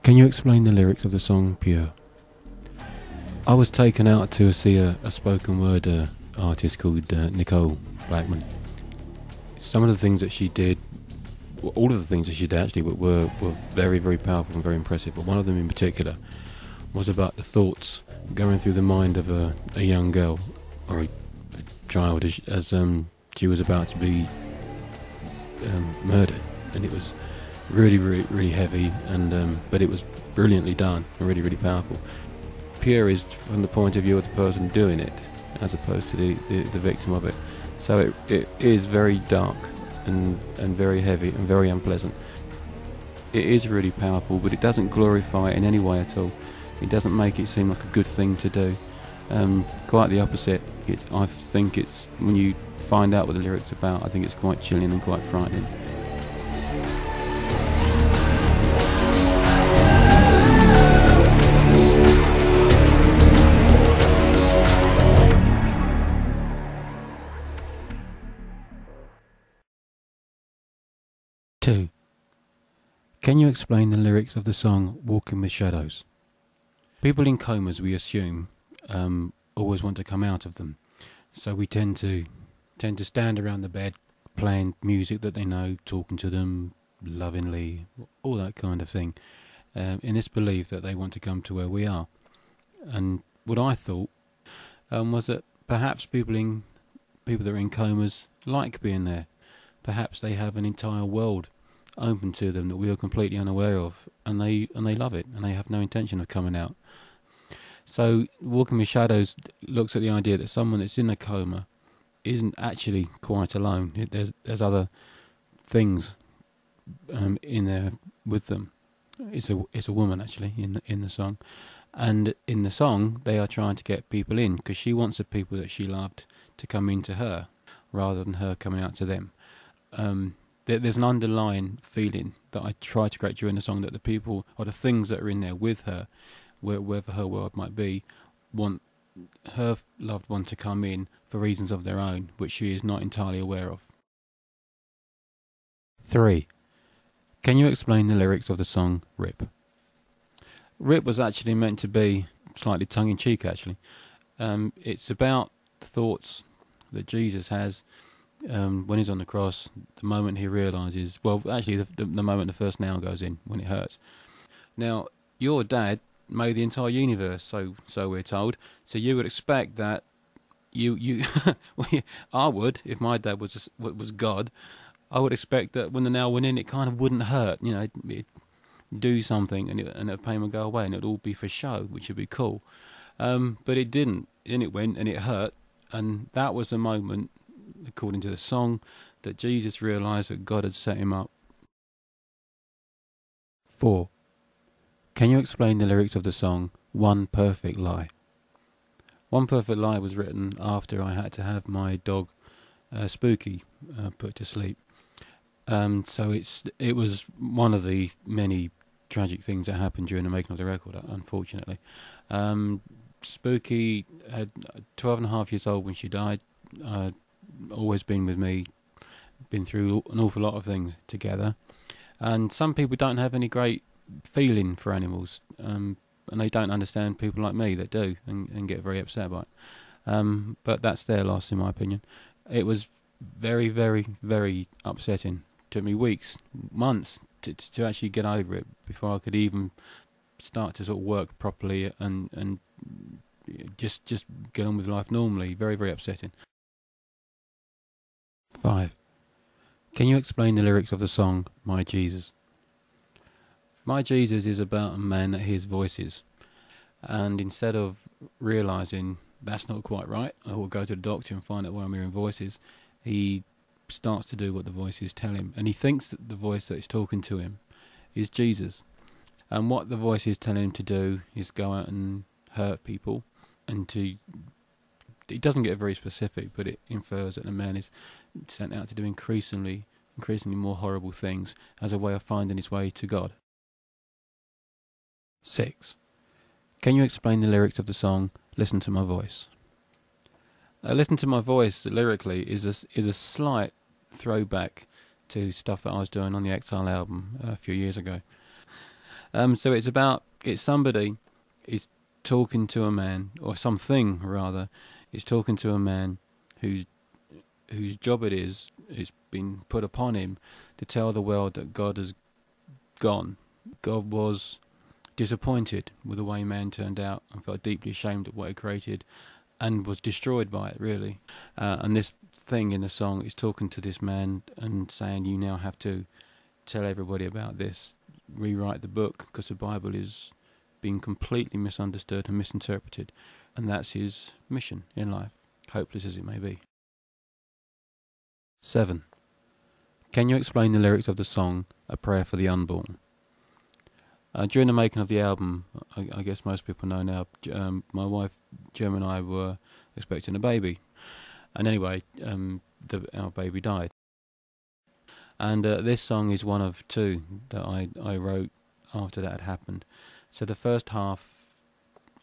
Can you explain the lyrics of the song Pure? I was taken out to see a spoken word artist called Nicole Blackman. Some of the things that she did, all of the things that she did actually were very, very powerful and very impressive, but one of them in particular was about the thoughts going through the mind of a young girl or a child as she was about to be murdered, and it was really, really, really heavy, and but it was brilliantly done and really, really powerful. Pure is from the point of view of the person doing it, as opposed to the victim of it. So it is very dark and very heavy and very unpleasant. It is really powerful, but it doesn't glorify it in any way at all. It doesn't make it seem like a good thing to do. Quite the opposite. I think it's, when you find out what the lyrics are about, I think it's quite chilling and quite frightening. Two. Can you explain the lyrics of the song Walking with Shadows? People in comas, we assume, always want to come out of them. So we tend to stand around the bed playing music that they know, talking to them lovingly, all that kind of thing, in this belief that they want to come to where we are. And what I thought was that perhaps people that are in comas like being there. Perhaps they have an entire world open to them that we are completely unaware of, and they love it, and they have no intention of coming out. So Walking with Shadows looks at the idea that someone that's in a coma isn't actually quite alone. There's other things in there with them. It's a woman actually in the song, and in the song they are trying to get people in because she wants the people that she loved to come into her rather than her coming out to them. There's an underlying feeling that I try to create during the song, that the people or the things that are in there with her, wherever her world might be, want her loved one to come in for reasons of their own, which she is not entirely aware of. 3. Can you explain the lyrics of the song Rip? Rip was actually meant to be slightly tongue-in-cheek, actually. It's about the thoughts that Jesus has when he's on the cross, the moment he realises, well, actually the moment the first nail goes in, when it hurts. Now, your dad made the entire universe, so we're told, so you would expect that you well, I would, if my dad was God, I would expect that when the nail went in, it kind of wouldn't hurt, it'd do something, and the pain would go away, and it'd all be for show, which would be cool. But it didn't, and it went, and it hurt, and that was the moment, according to the song, that Jesus realised that God had set him up. 4. Can you explain the lyrics of the song One Perfect Lie? One Perfect Lie was written after I had to have my dog Spooky put to sleep. So it was one of the many tragic things that happened during the making of the record, unfortunately. Spooky, 12 and a half years old when she died, always been with me, been through an awful lot of things together, and some people don't have any great feeling for animals, and they don't understand people like me that do, and get very upset by it, but that's their loss, in my opinion. It was very, very, very upsetting. It took me weeks, months to actually get over it before I could even start to sort of work properly and just get on with life normally. Very, very upsetting. 5. Can you explain the lyrics of the song My Jesus? My Jesus is about a man that hears voices, and instead of realising that's not quite right, I will go to the doctor and find out why I'm hearing voices, he starts to do what the voices tell him, and he thinks that the voice that is talking to him is Jesus, and what the voice is telling him to do is go out and hurt people, and it doesn't get very specific, but it infers that the man is sent out to do increasingly more horrible things as a way of finding his way to God. 6. Can you explain the lyrics of the song Listen to My Voice? Listen to My Voice, lyrically, is a slight throwback to stuff that I was doing on the Exile album a few years ago. So it's somebody is talking to a man, or something rather, is talking to a man whose job it's been put upon him to tell the world that God has gone. God was disappointed with the way man turned out and felt deeply ashamed at what he created and was destroyed by it, really. And this thing in the song is talking to this man and saying, you now have to tell everybody about this, rewrite the book, because the Bible is being completely misunderstood and misinterpreted, and that's his mission in life, hopeless as it may be. 7. Can you explain the lyrics of the song A Prayer for the Unborn? During the making of the album, I guess most people know now, my wife Jim and I were expecting a baby, and anyway, our baby died. And this song is one of two that I wrote after that had happened. So the first half,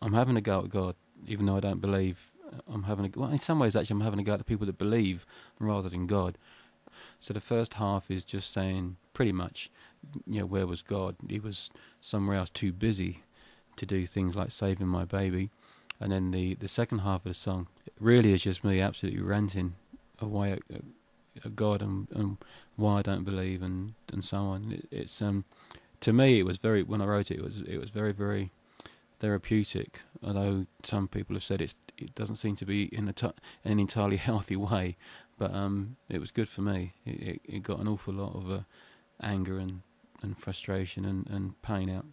I'm having a go at God, even though I don't believe. In some ways actually I'm having a go at the people that believe rather than God. So the first half is just saying pretty much, where was God? He was somewhere else, too busy to do things like saving my baby. And then the second half of the song really is just me absolutely ranting away at God and why I don't believe and so on. It's to me it was very, when I wrote it, it was very, very therapeutic, although some people have said it doesn't seem to be in an entirely healthy way, but it was good for me. It got an awful lot of anger and frustration and pain out.